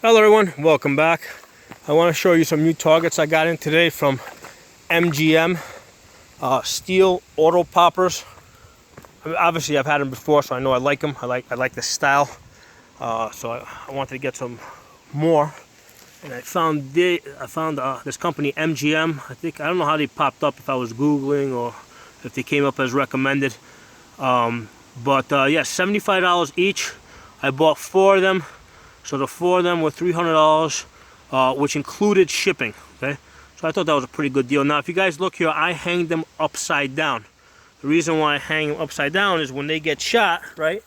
Hello everyone, welcome back. I want to show you some new targets I got in today from MGM. Steel auto poppers. I mean, obviously I've had them before, so I know I like them. I like the style. So I wanted to get some more. And I found this company MGM. I don't know how they popped up, if I was Googling or if they came up as recommended. But yeah, $75 each. I bought 4 of them. So the 4 of them were $300, which included shipping, okay? So I thought that was a pretty good deal. Now, if you guys look here, I hang them upside down. The reason why I hang them upside down is when they get shot, right,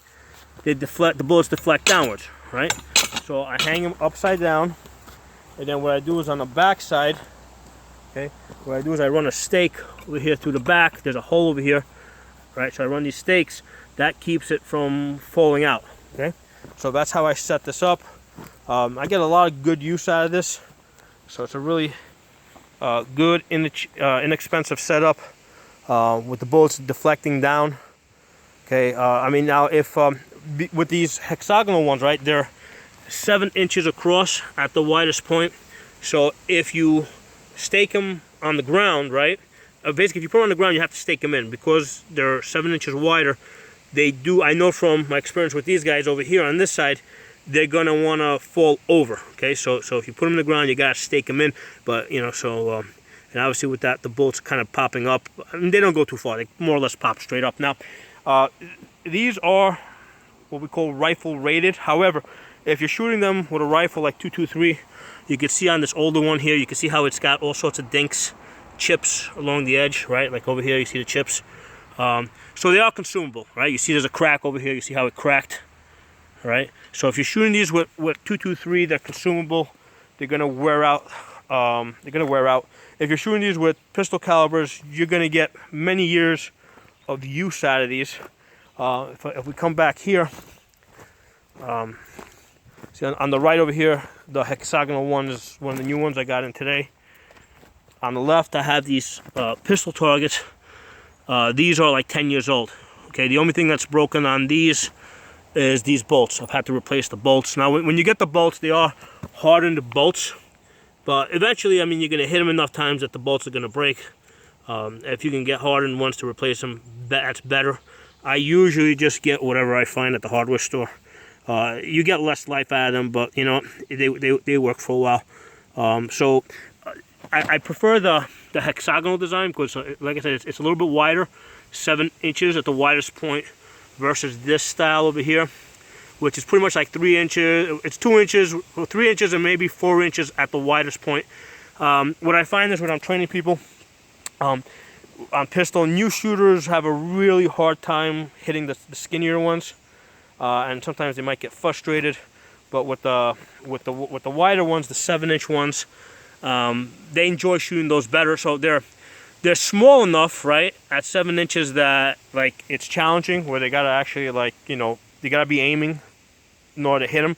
they deflect, the bullets deflect downwards, right? So I hang them upside down, and then what I do is on the back side, okay, what I do is I run a stake over here through the back. There's a hole over here, right? So I run these stakes. That keeps it from falling out, okay? So that's how I set this up. I get a lot of good use out of this. So it's a really good, inexpensive setup with the bullets deflecting down. Okay, I mean, now if with these hexagonal ones, right, they're 7 inches across at the widest point. So if you stake them on the ground, right, basically if you put them on the ground, you have to stake them in because they're 7 inches wider. They do, I know from my experience with these guys over here on this side, they're gonna wanna fall over, okay? So if you put them in the ground, you gotta stake them in, but you know, so, and obviously with that, the bolts kind of popping up. I mean, they don't go too far, they more or less pop straight up. Now, these are what we call rifle rated. However, if you're shooting them with a rifle like 223, you can see on this older one here, you can see how it's got all sorts of dinks, chips along the edge, right? Like over here, you see the chips. So they are consumable, right? You see there's a crack over here. You see how it cracked, right? So if you're shooting these with 223, they're consumable. They're gonna wear out. If you're shooting these with pistol calibers, you're gonna get many years of use out of these. If we come back here, see on the right over here, the hexagonal one is one of the new ones I got in today. On the left, I have these pistol targets. These are like 10 years old. Okay, the only thing that's broken on these is these bolts. I've had to replace the bolts. Now, when you get the bolts, they are hardened bolts, but eventually, I mean, you're gonna hit them enough times that the bolts are gonna break. If you can get hardened ones to replace them, that's better. I usually just get whatever I find at the hardware store. You get less life out of them, but you know, they work for a while. So I prefer the hexagonal design because, like I said, it's a little bit wider, 7 inches at the widest point, versus this style over here, which is pretty much like 3 inches. It's 2 inches, 3 inches, and maybe 4 inches at the widest point. What I find is when I'm training people on pistol, new shooters have a really hard time hitting the skinnier ones, and sometimes they might get frustrated. But with the wider ones, the 7-inch ones, they enjoy shooting those better. So they're small enough, right, at 7 inches that like it's challenging, where they gotta actually, like, you know, they gotta be aiming in order to hit them.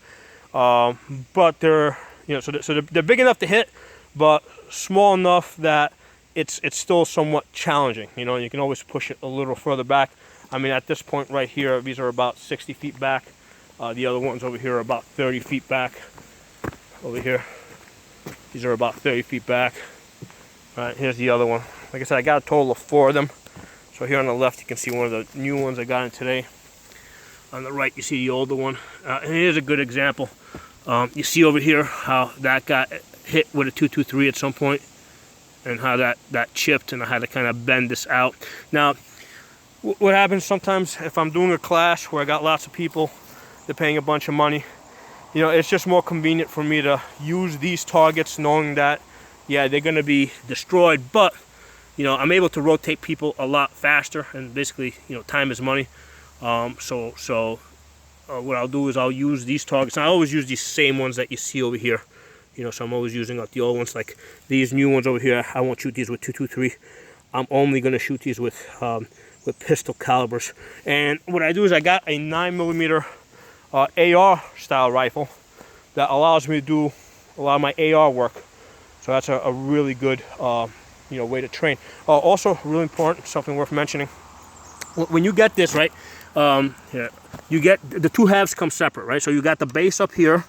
But they're, you know, so they're big enough to hit, but small enough that it's still somewhat challenging. You know, you can always push it a little further back. I mean, at this point right here, these are about 60 feet back. The other ones over here are about 30 feet back. Over here, these are about 30 feet back. All right, here's the other one. Like I said, I got a total of 4 of them. So here on the left, you can see one of the new ones I got in today. On the right, you see the older one. And here's a good example. You see over here how that got hit with a 223 at some point, and how that chipped, and I had to kind of bend this out. Now, what happens sometimes if I'm doing a class where I got lots of people, they're paying a bunch of money, you know, it's just more convenient for me to use these targets knowing that, yeah, they're going to be destroyed, but, you know, I'm able to rotate people a lot faster, and basically, you know, time is money. So what I'll do is I'll use these targets. And I always use these same ones that you see over here. You know, so I'm always using like the old ones, like these new ones over here. I won't shoot these with 223. I'm only going to shoot these with pistol calibers. And what I do is I got a 9mm AR style rifle that allows me to do a lot of my AR work. So that's a really good you know, way to train. Also, really important, something worth mentioning. When you get this, right, here, you get the two halves come separate, right? So you got the base up here,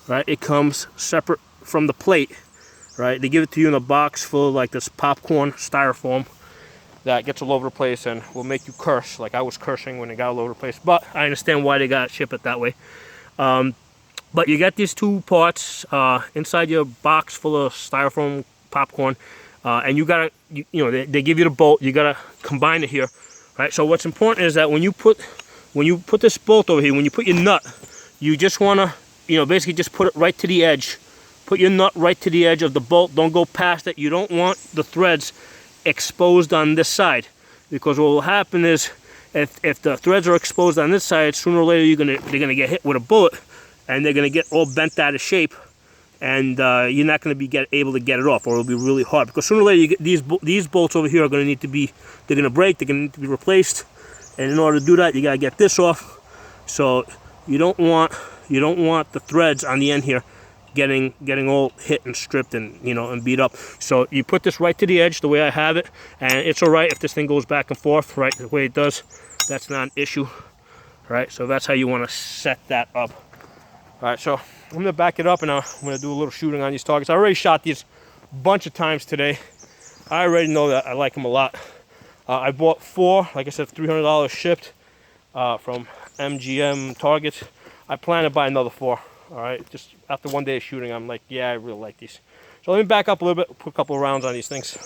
right? It comes separate from the plate, right? They give it to you in a box full of like this popcorn styrofoam that gets all over the place and will make you curse, like I was cursing when it got all over the place. But I understand why they got ship it that way. But you got these two parts inside your box full of styrofoam popcorn, and you gotta, you know, they give you the bolt. You gotta combine it here, right? So what's important is that when you put this bolt over here, when you put your nut, you just wanna, you know, basically just put it right to the edge. Put your nut right to the edge of the bolt. Don't go past it. You don't want the threads exposed on this side, because what will happen is if the threads are exposed on this side, sooner or later they're gonna get hit with a bullet, and they're gonna get all bent out of shape, and you're not gonna be able to get it off, or it'll be really hard. Because sooner or later, you get these bolts over here are gonna need to be, they're gonna break, they're gonna need to be replaced, and in order to do that, you gotta get this off. So you don't want the threads on the end here getting all hit and stripped and, you know, and beat up. So you put this right to the edge the way I have it, and it's all right if this thing goes back and forth, right, the way it does. That's not an issue, right? So that's how you want to set that up. All right, so I'm going to back it up, and I'm going to do a little shooting on these targets. I already shot these a bunch of times today. I already know that I like them a lot. I bought 4, like I said, $300 shipped from MGM targets. I plan to buy another 4. All right, just after one day of shooting, I'm like, yeah, I really like these. So let me back up a little bit, put a couple of rounds on these things.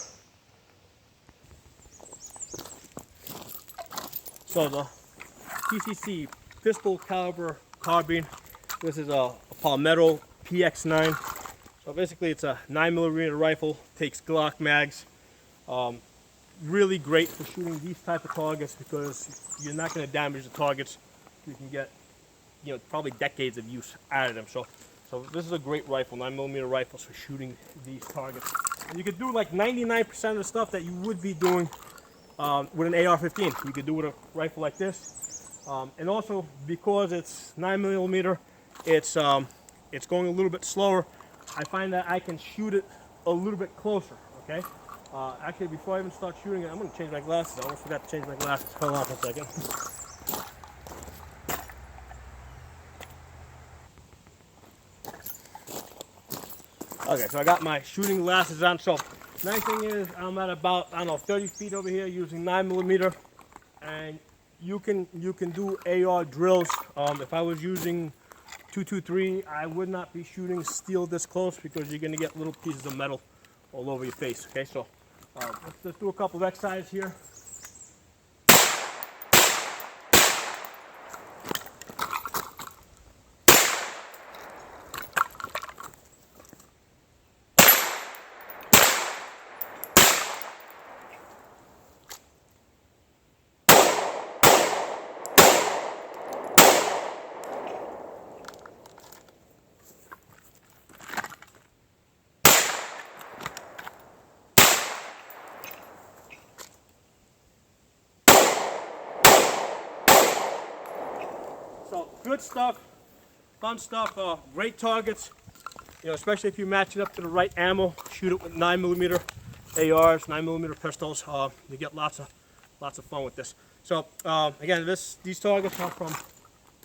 So the PCC pistol caliber carbine. This is a Palmetto PX9. So basically, it's a 9mm rifle. Takes Glock mags. Really great for shooting these type of targets because you're not going to damage the targets. You can get, you know, probably decades of use out of them. So this is a great rifle, 9mm rifles for shooting these targets. And you could do like 99% of the stuff that you would be doing with an AR-15. You could do with a rifle like this. And also because it's 9mm, it's going a little bit slower. I find that I can shoot it a little bit closer. Okay. Actually, before I even start shooting it, I'm going to change my glasses. I almost forgot to change my glasses. Hold on for a second. Okay, so I got my shooting glasses on. So nice thing is I'm at about, I don't know, 30 feet over here using 9mm, and you can do AR drills. If I was using 223, I would not be shooting steel this close because you're going to get little pieces of metal all over your face. Okay, so let's do a couple of exercises here. So good stuff, fun stuff, great targets, you know, especially if you match it up to the right ammo. Shoot it with 9mm ARs, 9mm pistols. You get lots of fun with this. So again, these targets are from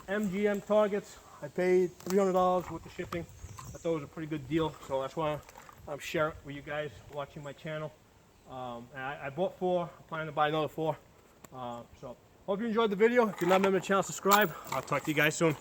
MGM targets. I paid $300 with the shipping. I thought it was a pretty good deal, so that's why I'm sharing it with you guys watching my channel. And I bought 4. I'm planning to buy another 4. So hope you enjoyed the video. If you're not a member of the channel, subscribe. I'll talk to you guys soon.